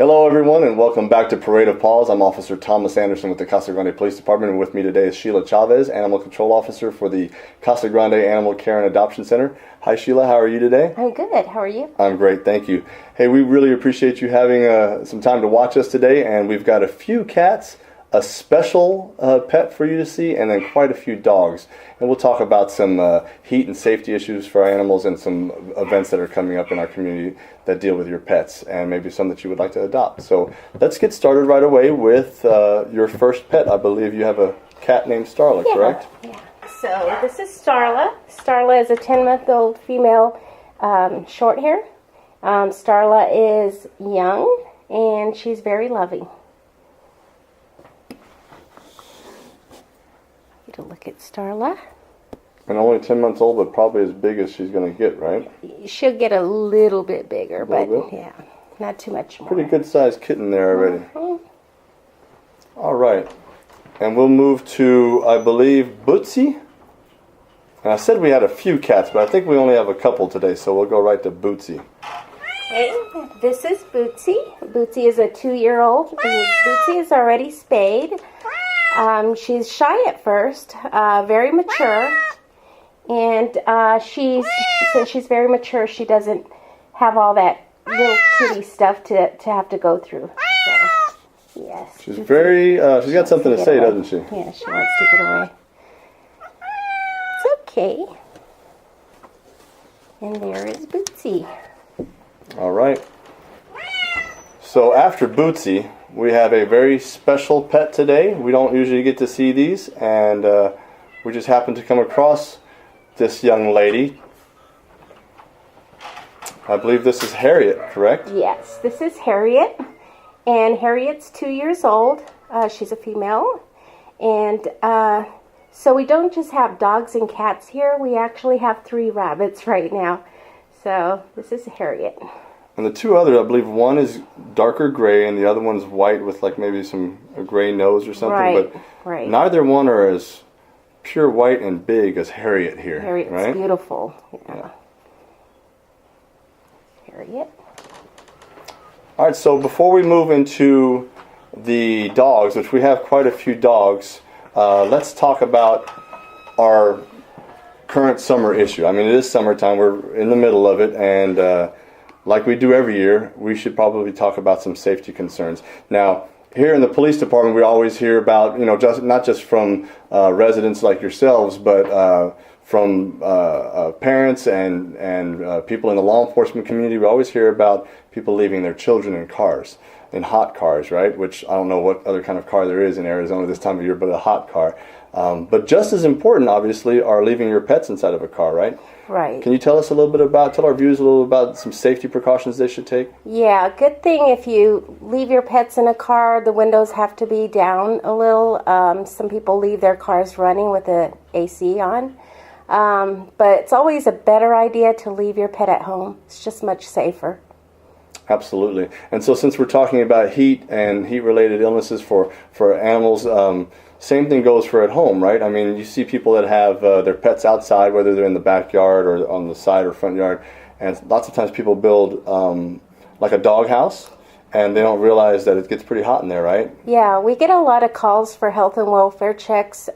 Hello everyone and welcome back to Parade of Paws. I'm Officer Thomas Anderson with the Casa Grande Police Department, and with me today is Sheila Chavez, Animal Control Officer for the Casa Grande Animal Care and Adoption Center. Hi Sheila, how are you today? I'm good. How are you? I'm great, thank you. Hey, we really appreciate you having some time to watch us today, and we've got a few cats, a special pet for you to see, and then quite a few dogs. And we'll talk about some heat and safety issues for our animals and some events that are coming up in our community that deal with your pets, and maybe some that you would like to adopt. So let's get started right away with your first pet. I believe you have a cat named Starla, correct? Yeah. So this is Starla. Starla is a 10-month-old female short hair. Starla is young and she's very loving. Get a look at Starla. And only 10 months old, but probably as big as she's going to get, right? She'll get a little bit bigger, yeah, not too much more. Pretty good sized kitten there already. Mm-hmm. All right. And we'll move to, I believe, Bootsy. And I said we had a few cats, but I think we only have a couple today, so we'll go right to Bootsy. Okay, this is Bootsy. Bootsy is a 2-year-old, and Bootsy is already spayed. She's shy at first, very mature. And since she's very mature, she doesn't have all that little kitty stuff to have to go through. So, yes. She's very, she's got something to say, doesn't she? Yeah, she wants to get away. It's okay. And there is Bootsy. All right. So after Bootsy, we have a very special pet today. We don't usually get to see these, and we just happened to come across this young lady. I believe this is Harriet, correct? Yes, this is Harriet, and Harriet's 2 years old. She's a female, and so we don't just have dogs and cats here. We actually have 3 rabbits right now. So this is Harriet. And the 2 others, I believe one is darker gray and the other one's white with like maybe a gray nose or something. Right, but right. Neither one are as pure white and big as Harriet here. Harriet's right? Beautiful. Yeah. Harriet. All right, so before we move into the dogs, which we have quite a few dogs, let's talk about our current summer issue. I mean, it is summertime. We're in the middle of it, and like we do every year, we should probably talk about some safety concerns. Now, here in the police department, we always hear about, not just from residents like yourselves, but from parents and people in the law enforcement community. We always hear about people leaving their children in cars, in hot cars, right? Which I don't know what other kind of car there is in Arizona this time of year, but a hot car. But just as important, obviously, are leaving your pets inside of a car, right? Right. Can you tell us a little bit tell our viewers a little about some safety precautions they should take? Yeah, good thing if you leave your pets in a car, the windows have to be down a little. Some people leave their cars running with the AC on. But it's always a better idea to leave your pet at home. It's just much safer. Absolutely. And so since we're talking about heat and heat-related illnesses for animals, same thing goes for at home, right? I mean, you see people that have their pets outside, whether they're in the backyard or on the side or front yard, and lots of times people build like a dog house, and they don't realize that it gets pretty hot in there, right? Yeah, we get a lot of calls for health and welfare checks.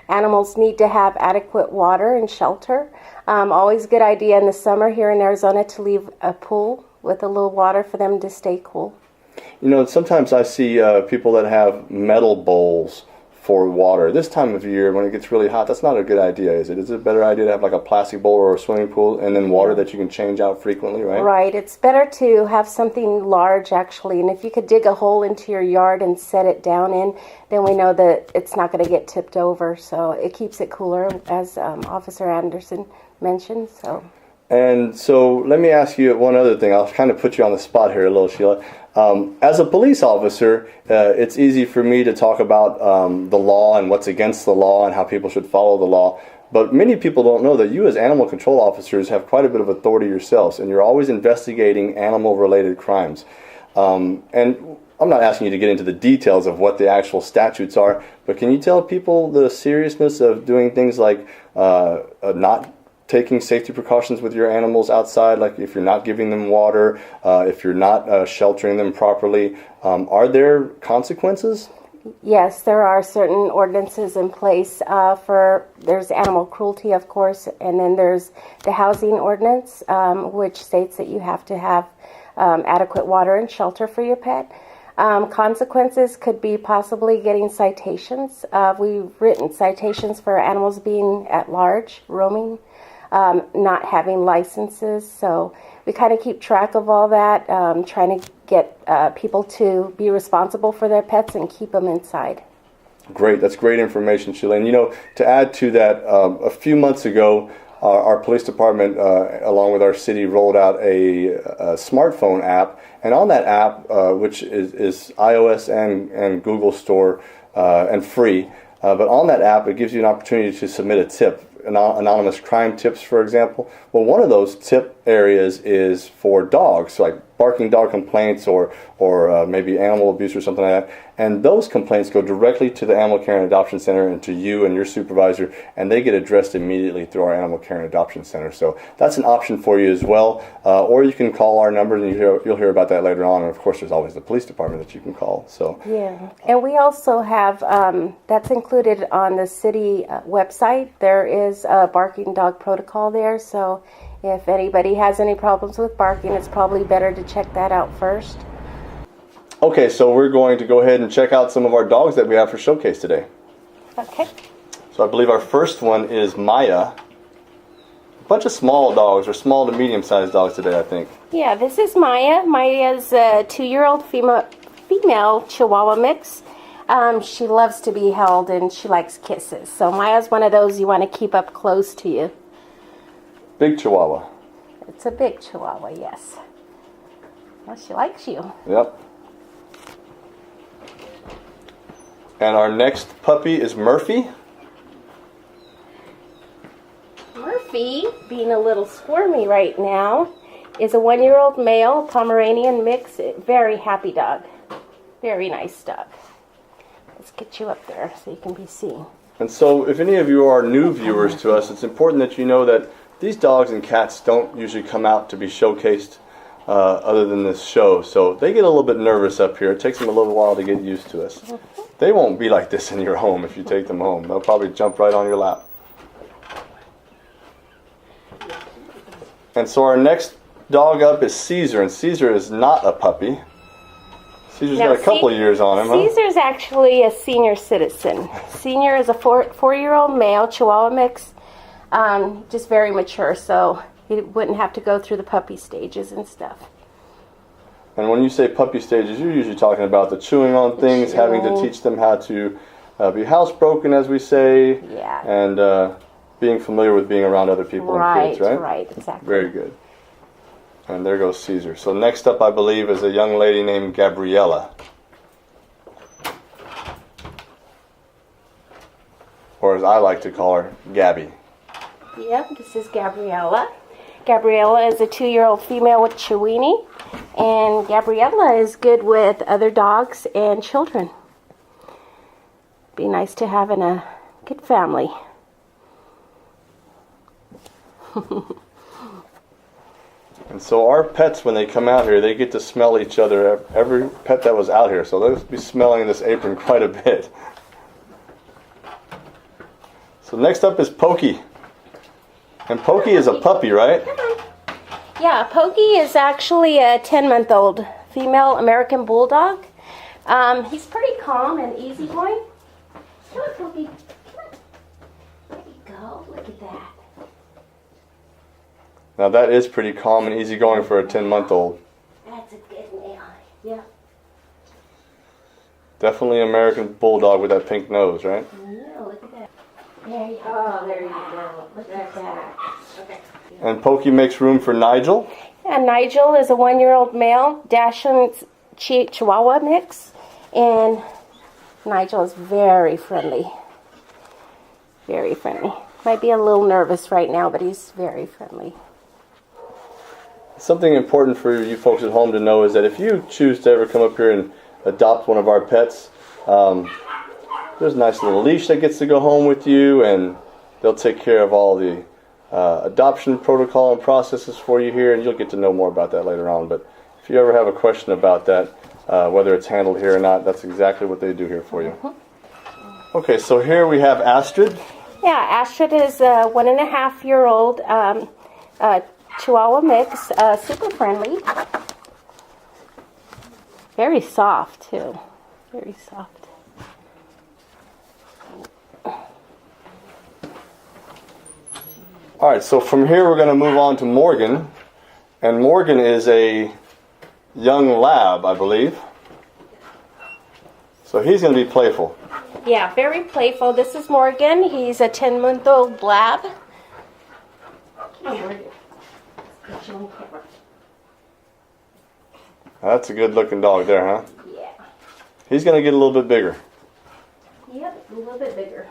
Animals need to have adequate water and shelter. Always a good idea in the summer here in Arizona to leave a pool with a little water for them to stay cool. Sometimes I see people that have metal bowls for water. This time of year, when it gets really hot, that's not a good idea, is it? Is it a better idea to have like a plastic bowl or a swimming pool and then water that you can change out frequently, right? Right. It's better to have something large, actually. And if you could dig a hole into your yard and set it down in, then we know that it's not going to get tipped over. So it keeps it cooler, as Officer Anderson mentioned. And so let me ask you one other thing. I'll kind of put you on the spot here a little, Sheila. As a police officer, it's easy for me to talk about the law and what's against the law and how people should follow the law. But many people don't know that you as animal control officers have quite a bit of authority yourselves, and you're always investigating animal-related crimes. And I'm not asking you to get into the details of what the actual statutes are, but can you tell people the seriousness of doing things like not taking safety precautions with your animals outside, like if you're not giving them water, if you're not sheltering them properly, are there consequences? Yes, there are certain ordinances in place there's animal cruelty, of course, and then there's the housing ordinance, which states that you have to have adequate water and shelter for your pet. Consequences could be possibly getting citations. We've written citations for animals being at large, roaming, not having licenses. So we kind of keep track of all that, trying to get people to be responsible for their pets and keep them inside. Great, that's great information, Shalane. You know, to add to that, a few months ago, our police department, along with our city, rolled out a smartphone app. And on that app, which is iOS and Google Store and free, but on that app, it gives you an opportunity to submit a tip, anonymous crime tips, for example. Well, one of those tip areas is for dogs, so like barking dog complaints or maybe animal abuse or something like that. And those complaints go directly to the Animal Care and Adoption Center and to you and your supervisor, and they get addressed immediately through our Animal Care and Adoption Center. So that's an option for you as well. Or you can call our number, and you'll hear about that later on. And of course, there's always the police department that you can call. So yeah, and we also have that's included on the city website. There is a barking dog protocol there. So if anybody has any problems with barking, it's probably better to check that out first. Okay, so we're going to go ahead and check out some of our dogs that we have for showcase today. Okay. So I believe our first one is Maya. A bunch of small dogs, or small to medium-sized dogs today, I think. Yeah, this is Maya. Maya's a 2-year-old female Chihuahua mix. She loves to be held and she likes kisses. So Maya's one of those you want to keep up close to you. Big Chihuahua. It's a big Chihuahua, yes. Well, she likes you. Yep. And our next puppy is Murphy. Murphy, being a little squirmy right now, is a 1-year-old male Pomeranian mix. Very happy dog. Very nice dog. Let's get you up there so you can be seen. And so if any of you are new viewers to us, it's important that you know that these dogs and cats don't usually come out to be showcased other than this show. So they get a little bit nervous up here. It takes them a little while to get used to us. They won't be like this in your home if you take them home. They'll probably jump right on your lap. And so our next dog up is Caesar, and Caesar is not a puppy. Caesar's got a couple of years on him, huh? Caesar's actually a senior citizen. Senior is a 4-year-old male Chihuahua mix, just very mature, so he wouldn't have to go through the puppy stages and stuff. And when you say puppy stages, you're usually talking about the chewing on things, having to teach them how to be housebroken, as we say, yeah, and being familiar with being around other people and kids, right? Right, exactly. Very good. And there goes Caesar. So next up, I believe, is a young lady named Gabriella. Or as I like to call her, Gabby. Yep, this is Gabriella. Gabriella is a 2-year-old female with Chiweenie, and Gabriella is good with other dogs and children. Be nice to have in a good family. And so our pets, when they come out here, they get to smell each other, every pet that was out here. So they'll be smelling this apron quite a bit. So next up is Pokey. And Pokey is a puppy, right? Yeah, Pokey is actually a 10-month-old female American Bulldog. He's pretty calm and easygoing. Come on, Pokey. Come on. There you go. Look at that. Now that is pretty calm and easygoing for a 10-month-old. That's a good male. Yeah. Definitely American Bulldog with that pink nose, right? Yeah, look at that. There you go. Oh, there you go. Look at that. Okay. And Pokey makes room for Nigel. And Nigel is a 1-year-old male Dachshund Chihuahua mix. And Nigel is very friendly. Very friendly. Might be a little nervous right now, but he's very friendly. Something important for you folks at home to know is that if you choose to ever come up here and adopt one of our pets, there's a nice little leash that gets to go home with you, and they'll take care of all the adoption protocol and processes for you here, and you'll get to know more about that later on. But if you ever have a question about that, whether it's handled here or not, that's exactly what they do here for you. Okay, so here we have Astrid. Yeah, Astrid is a 1.5-year-old Chihuahua mix, super friendly. Very soft, too. Very soft. All right, so from here we're going to move on to Morgan. And Morgan is a young lab, I believe. So he's going to be playful. Yeah, very playful. This is Morgan. He's a 10-month-old lab. That's a good looking dog there, huh? Yeah. He's going to get a little bit bigger. Yep, a little bit bigger.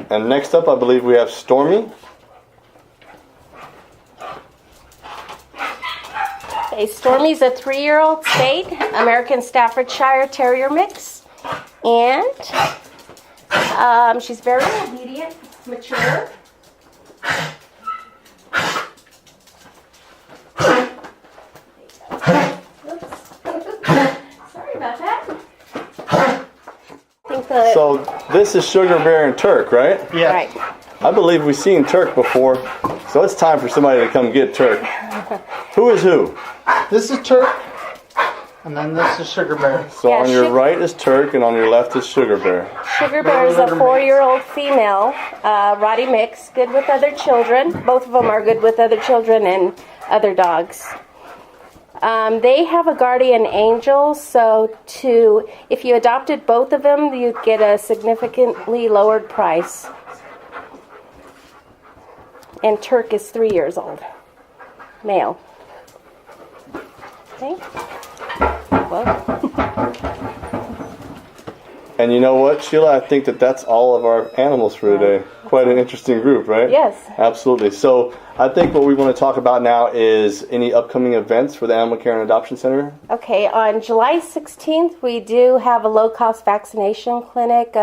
And next up, I believe we have Stormy. Okay, Stormy's a 3-year-old spayed American Staffordshire Terrier mix. And she's very obedient, mature. Sorry about that. So this is Sugar Bear and Turk, right? Yeah. Right. I believe we've seen Turk before, so it's time for somebody to come get Turk. Who is who? This is Turk, and then this is Sugar Bear. So Yeah, on your right is Turk, and on your left is Sugar Bear. Sugar Bear is a 4-year-old female, Rottie mix, good with other children. Both of them are good with other children and other dogs. They have a guardian angel, so if you adopted both of them, you'd get a significantly lowered price. And Turk is 3 years old, male. Okay. Well. And you know what, Sheila? I think that's all of our animals for today. Quite an interesting group, right? Yes. Absolutely. So I think what we want to talk about now is any upcoming events for the Animal Care and Adoption Center. Okay, on July 16th, we do have a low-cost vaccination clinic.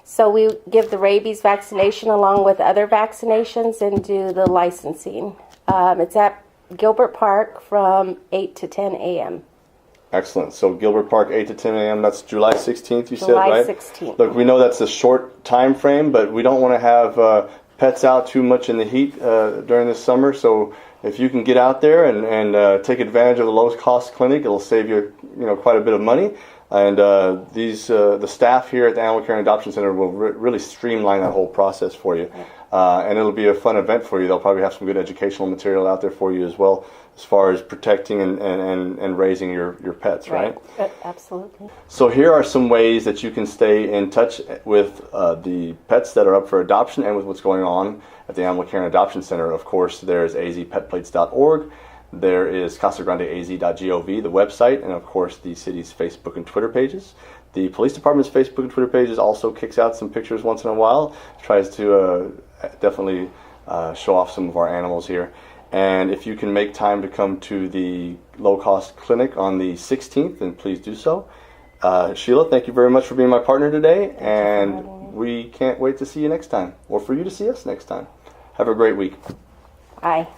So we give the rabies vaccination along with other vaccinations and do the licensing. It's at Gilbert Park from 8 to 10 a.m. Excellent. So Gilbert Park, 8 to 10 a.m. That's July 16th, you said, July right? 16th. Look, we know that's a short time frame, but we don't want to have pets out too much in the heat during the summer. So if you can get out there and take advantage of the low-cost clinic, it'll save you, quite a bit of money. And the staff here at the Animal Care and Adoption Center will really streamline that whole process for you. And it'll be a fun event for you. They'll probably have some good educational material out there for you as well, as far as protecting and raising your pets, right? Absolutely. So here are some ways that you can stay in touch with the pets that are up for adoption and with what's going on at the Animal Care and Adoption Center. Of course, there's azpetplates.org. There is casagrandeaz.gov, the website, and of course the city's Facebook and Twitter pages. The police department's Facebook and Twitter pages also kicks out some pictures once in a while, tries to definitely show off some of our animals here. And if you can make time to come to the low-cost clinic on the 16th, then please do so. Sheila, thank you very much for being my partner today, and we can't wait to see you next time, or for you to see us next time. Have a great week. Bye.